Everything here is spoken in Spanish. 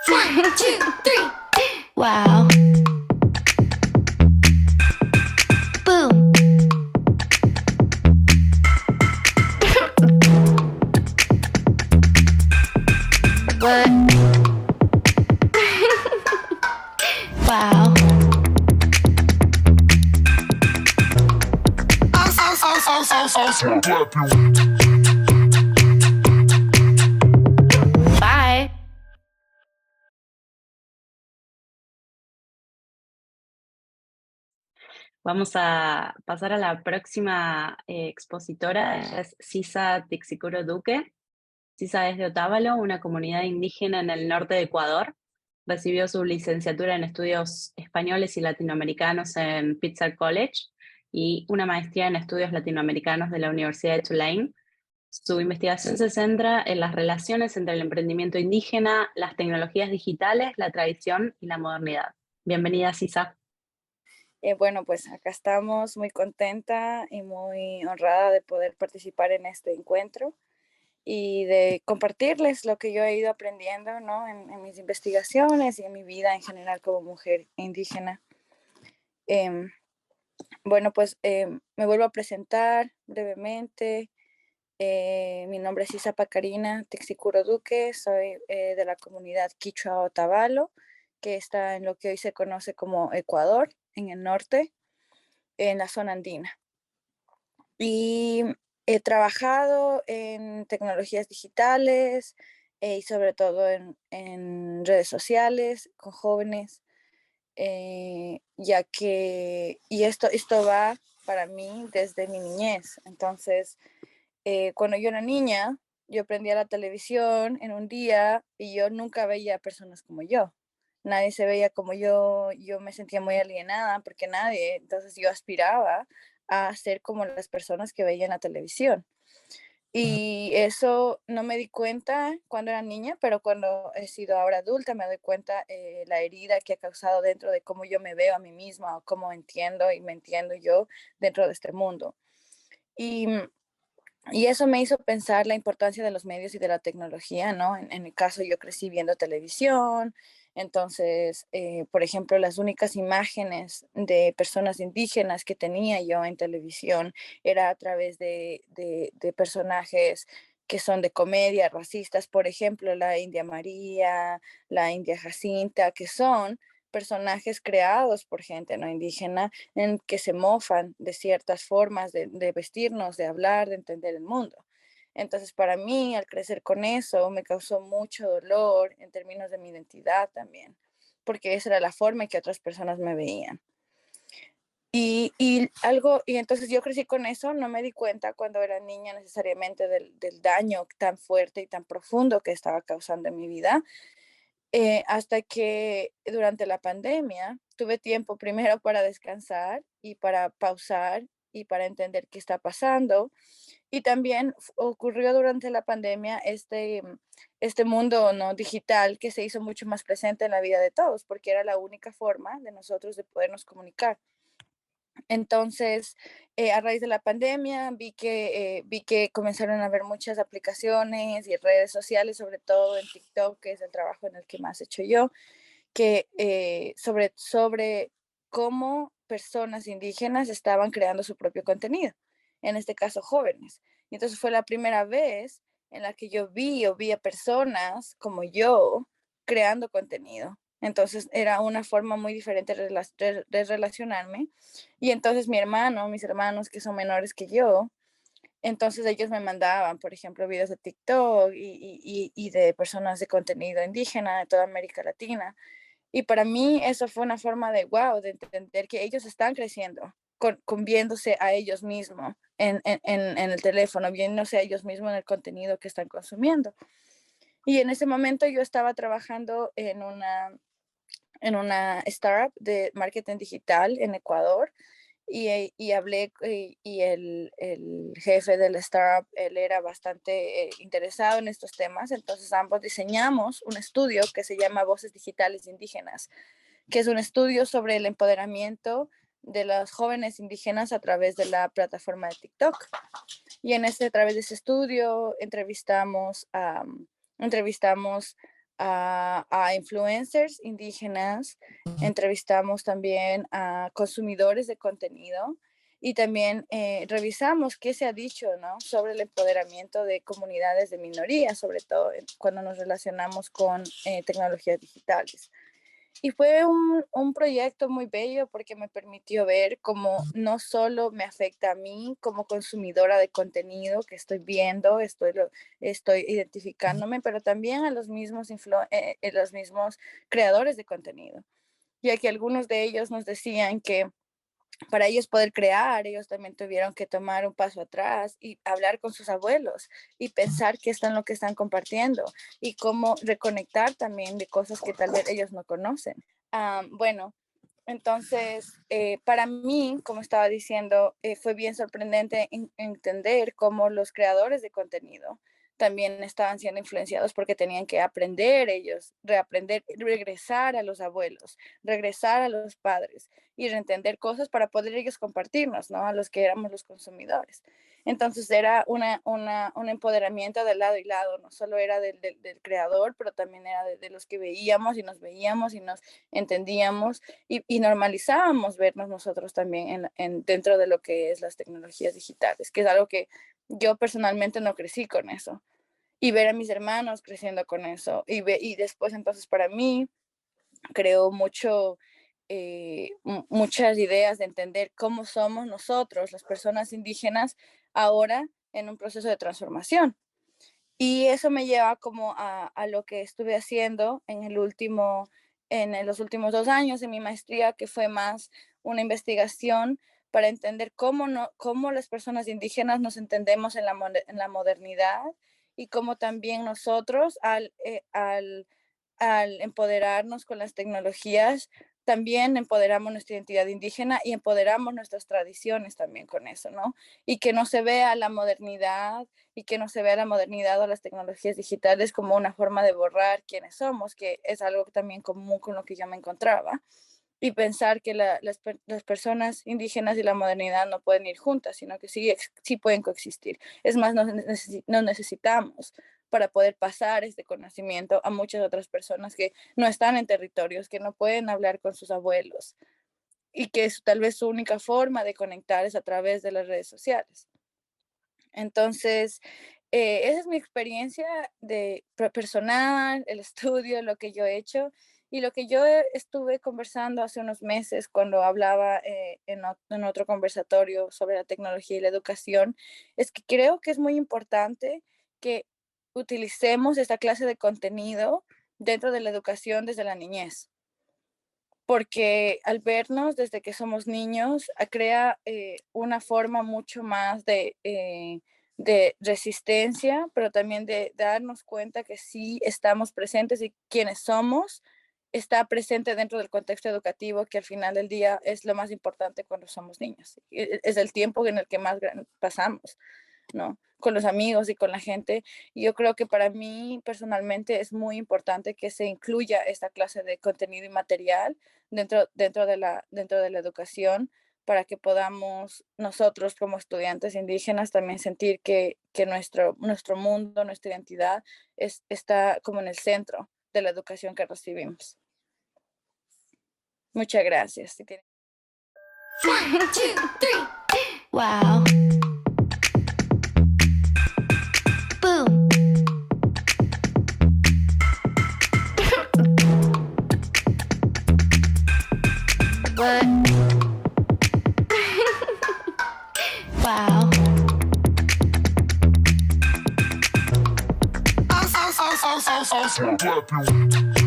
One, two, three. Wow. Boom. What? Wow. Bye. Vamos a pasar a la próxima expositora. Ella es Sisa Tixicuro Duque. Sisa es de Otávalo, una comunidad indígena en el norte de Ecuador. Recibió su licenciatura en estudios españoles y latinoamericanos en Pitzer College y una maestría en estudios latinoamericanos de la Universidad de Tulane. Su investigación se centra en las relaciones entre el emprendimiento indígena, las tecnologías digitales, la tradición y la modernidad. Bienvenida, Sisa. Bueno, pues acá estamos muy contenta y muy honrada de poder participar en este encuentro y de compartirles lo que yo he ido aprendiendo, ¿no? en mis investigaciones y en mi vida en general como mujer indígena. Bueno, pues me vuelvo a presentar brevemente. Mi nombre es Isa Pacarina Texicuro Duque, soy de la comunidad Quichua Otavalo, que está en lo que hoy se conoce como Ecuador, en el norte, en la zona andina. Y he trabajado en tecnologías digitales y sobre todo en redes sociales con jóvenes, ya que, y esto va para mí desde mi niñez. Entonces, cuando yo era niña, yo prendía la televisión en un día y yo nunca veía personas como yo. Nadie se veía como yo me sentía muy alienada porque nadie, entonces yo aspiraba a ser como las personas que veía en la televisión. Y eso no me di cuenta cuando era niña, pero cuando he sido ahora adulta me doy cuenta la herida que ha causado dentro de cómo yo me veo a mí misma o cómo entiendo y me entiendo yo dentro de este mundo. Y y eso me hizo pensar la importancia de los medios y de la tecnología, ¿no? En mi caso, yo crecí viendo televisión, entonces, por ejemplo, las únicas imágenes de personas indígenas que tenía yo en televisión era a través de personajes que son de comedia, racistas, por ejemplo, la India María, la India Jacinta, que son personajes creados por gente no indígena en que se mofan de ciertas formas de vestirnos, de hablar, de entender el mundo. Entonces, para mí, al crecer con eso, me causó mucho dolor en términos de mi identidad también, porque esa era la forma en que otras personas me veían. Y entonces yo crecí con eso, no me di cuenta cuando era niña necesariamente del daño tan fuerte y tan profundo que estaba causando en mi vida, hasta que durante la pandemia tuve tiempo primero para descansar y para pausar y para entender qué está pasando. Y también ocurrió durante la pandemia este mundo no digital que se hizo mucho más presente en la vida de todos, porque era la única forma de nosotros de podernos comunicar. Entonces, a raíz de la pandemia, vi que comenzaron a haber muchas aplicaciones y redes sociales, sobre todo en TikTok, que es el trabajo en el que más he hecho yo, que sobre cómo personas indígenas estaban creando su propio contenido, en este caso jóvenes. Y entonces fue la primera vez en la que yo vi o vi a personas como yo creando contenido. Entonces era una forma muy diferente de relacionarme. Y entonces mis hermanos que son menores que yo, entonces ellos me mandaban, por ejemplo, videos de TikTok y de personas de contenido indígena de toda América Latina. Y para mí eso fue una forma de wow, de entender que ellos están creciendo, con viéndose a ellos mismos en el teléfono, viéndose a ellos mismos en el contenido que están consumiendo. Y en ese momento yo estaba trabajando en una startup de marketing digital en Ecuador y hablé y el jefe del startup, él era bastante interesado en estos temas, entonces ambos diseñamos un estudio que se llama Voces Digitales Indígenas, que es un estudio sobre el empoderamiento de las jóvenes indígenas a través de la plataforma de TikTok. Y a través de ese estudio entrevistamos a influencers indígenas, entrevistamos también a consumidores de contenido y también revisamos qué se ha dicho, ¿no?, sobre el empoderamiento de comunidades de minorías, sobre todo cuando nos relacionamos con tecnologías digitales. Y fue un proyecto muy bello porque me permitió ver cómo no solo me afecta a mí como consumidora de contenido que estoy viendo, estoy identificándome, pero también a los mismos creadores de contenido, ya que algunos de ellos nos decían que para ellos poder crear, ellos también tuvieron que tomar un paso atrás y hablar con sus abuelos y pensar qué están lo que están compartiendo y cómo reconectar también de cosas que tal vez ellos no conocen. Bueno, entonces, para mí, como estaba diciendo, fue bien sorprendente entender cómo los creadores de contenido también estaban siendo influenciados porque tenían que aprender ellos, reaprender, regresar a los abuelos, regresar a los padres y reentender cosas para poder ellos compartirnos, ¿no?, a los que éramos los consumidores. Entonces era un empoderamiento de lado y lado, no solo era del creador, pero también era de los que veíamos y nos entendíamos y normalizábamos vernos nosotros también dentro de lo que es las tecnologías digitales, que es algo que yo personalmente no crecí con eso. Y ver a mis hermanos creciendo con eso. Y después entonces para mí creó muchas ideas de entender cómo somos nosotros, las personas indígenas, ahora en un proceso de transformación. Y eso me lleva como a lo que estuve haciendo en los últimos 2 años en mi maestría, que fue más una investigación para entender cómo las personas indígenas nos entendemos en la modernidad y cómo también nosotros al empoderarnos con las tecnologías, también empoderamos nuestra identidad indígena y empoderamos nuestras tradiciones también con eso, ¿no? Y que no se vea la modernidad o las tecnologías digitales como una forma de borrar quiénes somos, que es algo también común con lo que yo me encontraba. Y pensar que las personas indígenas y la modernidad no pueden ir juntas, sino que sí pueden coexistir. Es más, nos necesitamos para poder pasar este conocimiento a muchas otras personas que no están en territorios, que no pueden hablar con sus abuelos y que tal vez su única forma de conectar es a través de las redes sociales. Entonces, esa es mi experiencia personal, el estudio, lo que yo he hecho. Y lo que yo estuve conversando hace unos meses cuando hablaba en otro conversatorio sobre la tecnología y la educación, es que creo que es muy importante que utilicemos esta clase de contenido dentro de la educación desde la niñez. Porque al vernos desde que somos niños, crea una forma mucho más de resistencia, pero también de darnos cuenta que sí estamos presentes y quienes somos está presente dentro del contexto educativo, que al final del día es lo más importante cuando somos niños. Es el tiempo en el que más pasamos, ¿no?, con los amigos y con la gente. Y yo creo que para mí personalmente es muy importante que se incluya esta clase de contenido y material dentro de la educación, para que podamos nosotros como estudiantes indígenas también sentir que nuestro mundo, nuestra identidad está como en el centro de la educación que recibimos. Muchas gracias. One, two, three. Wow. Boom. What? Wow. So clap you.